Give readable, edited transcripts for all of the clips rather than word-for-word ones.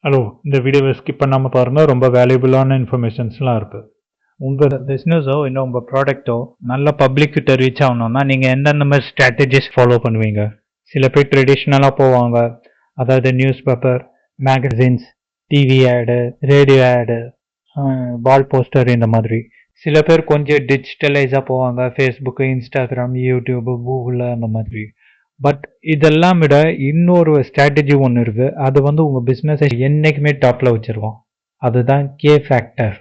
Hello, இந்த வீடியோவை skip பண்ணாமல் பாருங்கள். ரொம்ப வேல்யூபிளான இன்ஃபர்மேஷன்ஸ்லாம் இருக்குது. உங்கள் பிஸ்னஸோ இல்லை உங்கள் ப்ராடக்ட்டோ நல்ல பப்ளிக்கிட்ட ரீச் ஆகணும்னா நீங்கள் எந்தெந்த மாதிரி ஸ்ட்ராட்டஜிஸ் ஃபாலோ பண்ணுவீங்க? சில பேர் ட்ரெடிஷ்னலாக போவாங்க, அதாவது நியூஸ் பேப்பர், மேகசின்ஸ், டிவி ஆடு, ரேடியோ ஆடு, வால் போஸ்டர் இந்த மாதிரி. சில பேர் கொஞ்சம் டிஜிட்டலைஸாக போவாங்க, ஃபேஸ்புக்கு, இன்ஸ்டாகிராம், யூடியூப்பு, கூகுளில் அந்த மாதிரி. பட் இதெல்லாம் விட இன்னொரு ஸ்ட்ராட்டஜி ஒன்று இருக்குது. அது உங்கள் பிஸ்னஸை என்றைக்குமே டாப்பில் வச்சுருக்கோம். அதுதான் கே ஃபேக்டர்.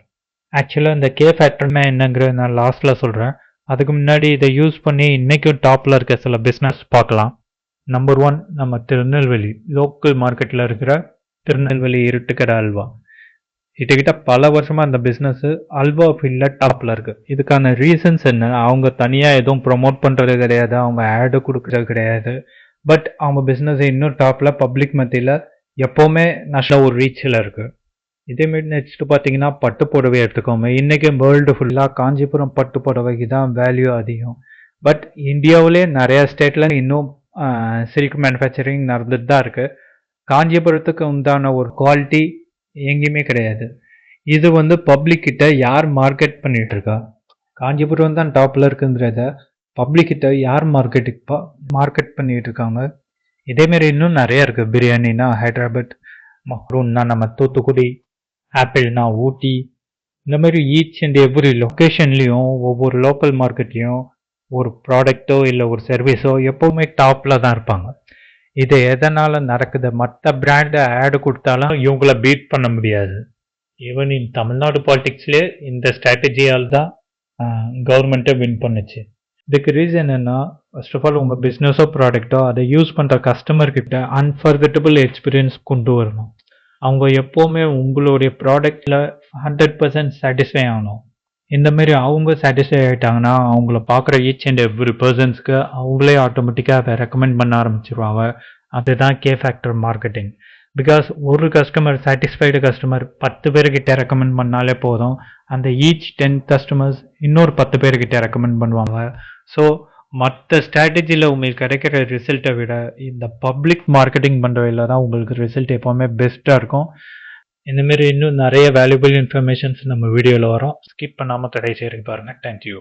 ஆக்சுவலாக இந்த கே ஃபேக்டர்னா என்னங்கிறது நான் லாஸ்ட்டில் சொல்கிறேன். அதுக்கு முன்னாடி இதை யூஸ் பண்ணி இன்றைக்கும் டாப்பில் இருக்க சில பிஸ்னஸ் பார்க்கலாம். நம்பர் 1, நம்ம திருநெல்வேலி லோக்கல் மார்க்கெட்டில் இருக்கிற திருநெல்வேலி இருட்டுக்கடை அல்வா. கிட்டக்கிட்ட பல வருஷமாக அந்த பிஸ்னஸ் அல்வா ஃபீல்டில் டாப்பில் இருக்குது. இதுக்கான ரீசன்ஸ் என்ன? அவங்க தனியாக எதுவும் ப்ரொமோட் பண்ணுறது கிடையாது, அவங்க ஆடு கொடுக்குறது கிடையாது. பட் அவங்க பிஸ்னஸ் இன்னும் டாப்பில் பப்ளிக் மத்தியில் எப்போவுமே நல்ல ஒரு ரீச்சில் இருக்குது. இதேமாரி நெக்ஸ்ட்டு பார்த்தீங்கன்னா பட்டு புடவை எடுத்துக்கோங்க. இன்றைக்கி வேர்ல்டு ஃபுல்லாக காஞ்சிபுரம் பட்டு புடவைக்கு தான் வேல்யூ அதிகம். பட் இந்தியாவிலே நிறையா ஸ்டேட்டில் இன்னும் சில்க் மேனுஃபேக்சரிங் நடந்துட்டு தான் இருக்குது. காஞ்சிபுரத்துக்கு உண்டான ஒரு குவாலிட்டி எங்கேயுமே கிடையாது. இது பப்ளிக் கிட்ட யார் மார்க்கெட் பண்ணிட்டு இருக்கா? காஞ்சிபுரம் தான் டாப்பில் இருக்குன்றத பப்ளிக் கிட்ட யார் மார்க்கெட் பண்ணிட்டு இருக்காங்க? இதேமாரி இன்னும் நிறைய இருக்குது. பிரியாணினா ஹைதராபாத், மக்ரூன்னா நம்ம தூத்துக்குடி, ஆப்பிள்னா ஊட்டி. இந்த மாதிரி ஈச் அண்ட் எவ்ரி லொக்கேஷன்லேயும் ஒவ்வொரு லோக்கல் மார்க்கெட்லேயும் ஒரு ப்ராடக்டோ இல்லை ஒரு சர்வீஸோ எப்போவுமே டாப்பில் தான் இருப்பாங்க. இது எதனால் நடக்குது? மற்ற பிராண்டு ஆடு கொடுத்தாலும் இவங்கள பீட் பண்ண முடியாது. ஈவன் இன் தமிழ்நாடு பாலிடிக்ஸ்லேயே இந்த ஸ்ட்ராட்டஜியால் தான் கவர்மெண்ட்டை வின் பண்ணுச்சு. இதுக்கு ரீசன் என்ன? ஃபர்ஸ்ட் ஆஃப் ஆல் உங்கள் பிஸ்னஸோ ப்ராடக்டோ அதை யூஸ் பண்ணுற கஸ்டமர்கிட்ட அன்ஃபர்கெட்டபிள் எக்ஸ்பீரியன்ஸ் கொண்டு வரணும். அவங்க எப்போவுமே உங்களுடைய ப்ராடக்டில் 100% சாட்டிஸ்ஃபை ஆகணும். இந்தமாரி அவங்க சாட்டிஸ்ஃபை ஆகிட்டாங்கன்னா அவங்கள பார்க்குற ஈச் அண்ட் எவ்ரி பர்சன்ஸ்க்கு அவங்களே ஆட்டோமேட்டிக்காக அதை ரெக்கமெண்ட் பண்ண ஆரம்பிச்சிருவாங்க. அதுதான் கே ஃபேக்டர் மார்க்கெட்டிங். பிகாஸ் ஒரு கஸ்டமர், சாட்டிஸ்ஃபைடு கஸ்டமர் 10 பேர்கிட்ட ரெக்கமெண்ட் பண்ணாலே போதும். அந்த ஈச் 10 கஸ்டமர்ஸ் இன்னொரு 10 பேர்கிட்ட ரெக்கமெண்ட் பண்ணுவாங்க. ஸோ மற்ற ஸ்ட்ராட்டஜியில் உங்களுக்கு கிடைக்கிற ரிசல்ட்டை விட இந்த பப்ளிக் மார்க்கெட்டிங் பண்ணுறதில் தான் உங்களுக்கு ரிசல்ட் எப்போவுமே பெஸ்ட்டாக இருக்கும். இந்தமாரி இன்னும் நிறைய வேல்யூபிள் இன்ஃபர்மேஷன்ஸ் நம்ம வீடியோவில் வரும். ஸ்கிப் பண்ணாமல் கடைசி வரைக்கும் பாருங்கள். தேங்க்யூ.